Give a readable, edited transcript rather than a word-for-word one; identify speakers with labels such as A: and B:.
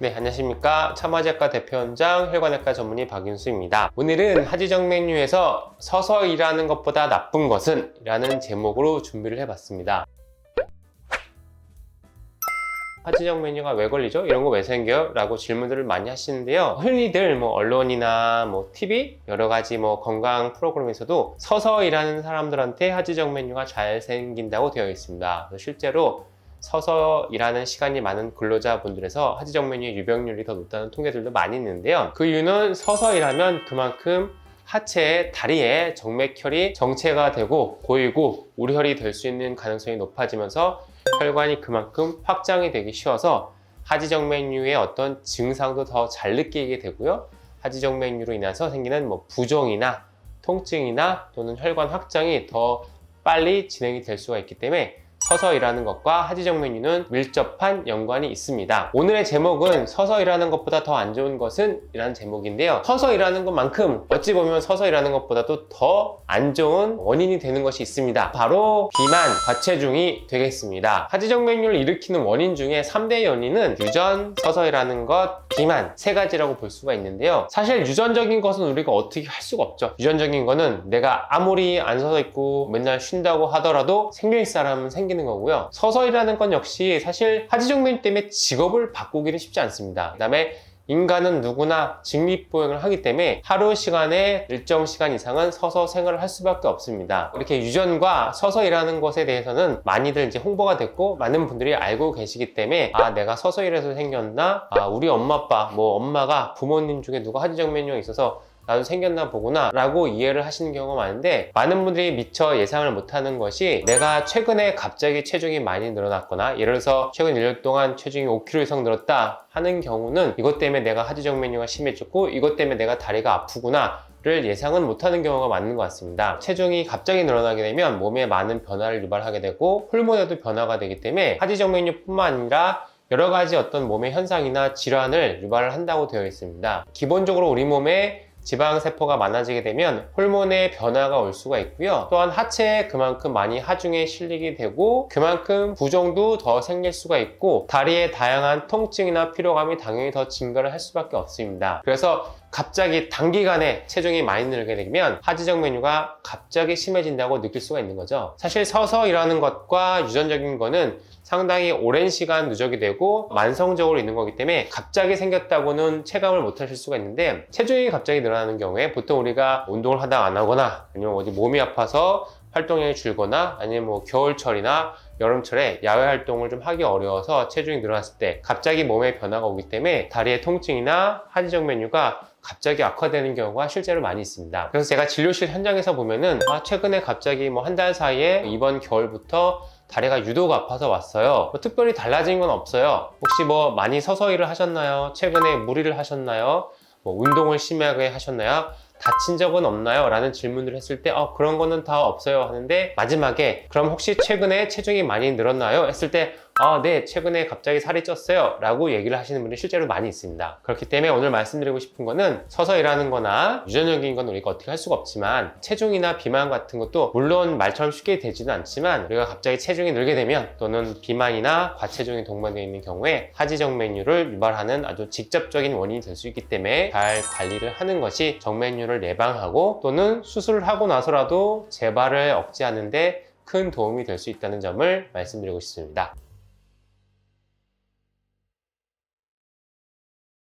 A: 네, 안녕하십니까. 참화제과 대표원장 혈관외과 전문의 박윤수입니다. 오늘은 하지정맥류에서 서서 일하는 것보다 나쁜 것은? 라는 제목으로 준비를 해봤습니다. 하지정맥류가 왜 걸리죠? 이런 거 왜 생겨요? 라고 질문들을 많이 하시는데요. 흔히들 언론이나 TV 여러 가지 건강 프로그램에서도 서서 일하는 사람들한테 하지정맥류가 잘 생긴다고 되어 있습니다. 실제로 서서 일하는 시간이 많은 근로자분들에서 하지정맥류의 유병률이 더 높다는 통계들도 많이 있는데요. 그 이유는 서서 일하면 그만큼 하체에, 다리에 정맥혈이 정체가 되고 고이고 우려혈이 될 수 있는 가능성이 높아지면서 혈관이 그만큼 확장이 되기 쉬워서 하지정맥류의 어떤 증상도 더 잘 느끼게 되고요. 하지정맥류로 인해서 생기는 부종이나 통증이나 또는 혈관 확장이 더 빨리 진행이 될 수가 있기 때문에 서서 일하는 것과 하지정맥류는 밀접한 연관이 있습니다. 오늘의 제목은 서서 일하는 것보다 더 안 좋은 것은? 이라는 제목인데요. 서서 일하는 것만큼 어찌 보면 서서 일하는 것보다도 더 안 좋은 원인이 되는 것이 있습니다. 바로 비만, 과체중이 되겠습니다. 하지정맥류를 일으키는 원인 중에 3대 원인은 유전, 서서 일하는 것, 비만 세 가지라고 볼 수가 있는데요. 사실 유전적인 것은 우리가 어떻게 할 수가 없죠. 유전적인 거는 내가 아무리 안 서서 있고 맨날 쉰다고 하더라도 생길 사람은 생기는 거고요. 서서 일하는 건 역시 사실 하지정맥류 때문에 직업을 바꾸기는 쉽지 않습니다. 그 다음에 인간은 누구나 직립보행을 하기 때문에 하루 시간에 일정 시간 이상은 서서 생활을 할 수밖에 없습니다. 이렇게 유전과 서서 일하는 것에 대해서는 많이들 이제 홍보가 됐고 많은 분들이 알고 계시기 때문에 내가 서서 일해서 생겼나? 우리 엄마 아빠 엄마가 부모님 중에 누가 하지정맥류가 있어서 나도 생겼나 보구나 라고 이해를 하시는 경우가 많은데, 많은 분들이 미처 예상을 못하는 것이 내가 최근에 갑자기 체중이 많이 늘어났거나 예를 들어서 최근 1년 동안 체중이 5kg 이상 늘었다 하는 경우는 이것 때문에 내가 하지정맥류가 심해졌고 이것 때문에 내가 다리가 아프구나 를 예상은 못하는 경우가 많은 것 같습니다. 체중이 갑자기 늘어나게 되면 몸에 많은 변화를 유발하게 되고 호르몬에도 변화가 되기 때문에 하지정맥류뿐만 아니라 여러 가지 어떤 몸의 현상이나 질환을 유발을 한다고 되어 있습니다. 기본적으로 우리 몸에 지방세포가 많아지게 되면 호르몬의 변화가 올 수가 있고요. 또한 하체에 그만큼 많이 하중에 실리게 되고 그만큼 부종도 더 생길 수가 있고 다리에 다양한 통증이나 피로감이 당연히 더 증가를 할 수밖에 없습니다. 그래서 갑자기 단기간에 체중이 많이 늘게 되면 하지정맥류가 갑자기 심해진다고 느낄 수가 있는 거죠. 사실 서서 일하는 것과 유전적인 거는 상당히 오랜 시간 누적이 되고 만성적으로 있는 거기 때문에 갑자기 생겼다고는 체감을 못 하실 수가 있는데, 체중이 갑자기 늘어나는 경우에 보통 우리가 운동을 하다 안 하거나 아니면 어디 몸이 아파서 활동량이 줄거나 아니면 겨울철이나 여름철에 야외 활동을 좀 하기 어려워서 체중이 늘어났을 때 갑자기 몸에 변화가 오기 때문에 다리의 통증이나 하지정맥류가 갑자기 악화되는 경우가 실제로 많이 있습니다. 그래서 제가 진료실 현장에서 보면은 최근에 갑자기 한 달 사이에 이번 겨울부터 다리가 유독 아파서 왔어요. 특별히 달라진 건 없어요. 혹시 많이 서서 일을 하셨나요? 최근에 무리를 하셨나요? 운동을 심하게 하셨나요? 다친 적은 없나요? 라는 질문을 했을 때 그런 거는 다 없어요 하는데, 마지막에 그럼 혹시 최근에 체중이 많이 늘었나요? 했을 때 네, 최근에 갑자기 살이 쪘어요 라고 얘기를 하시는 분이 실제로 많이 있습니다. 그렇기 때문에 오늘 말씀드리고 싶은 거는 서서 일하는 거나 유전적인 건 우리가 어떻게 할 수가 없지만 체중이나 비만 같은 것도 물론 말처럼 쉽게 되지는 않지만 우리가 갑자기 체중이 늘게 되면 또는 비만이나 과체중이 동반되어 있는 경우에 하지정맥류를 유발하는 아주 직접적인 원인이 될 수 있기 때문에 잘 관리를 하는 것이 정맥류를 예방하고 또는 수술을 하고 나서라도 재발을 억제하는 데 큰 도움이 될 수 있다는 점을 말씀드리고 싶습니다.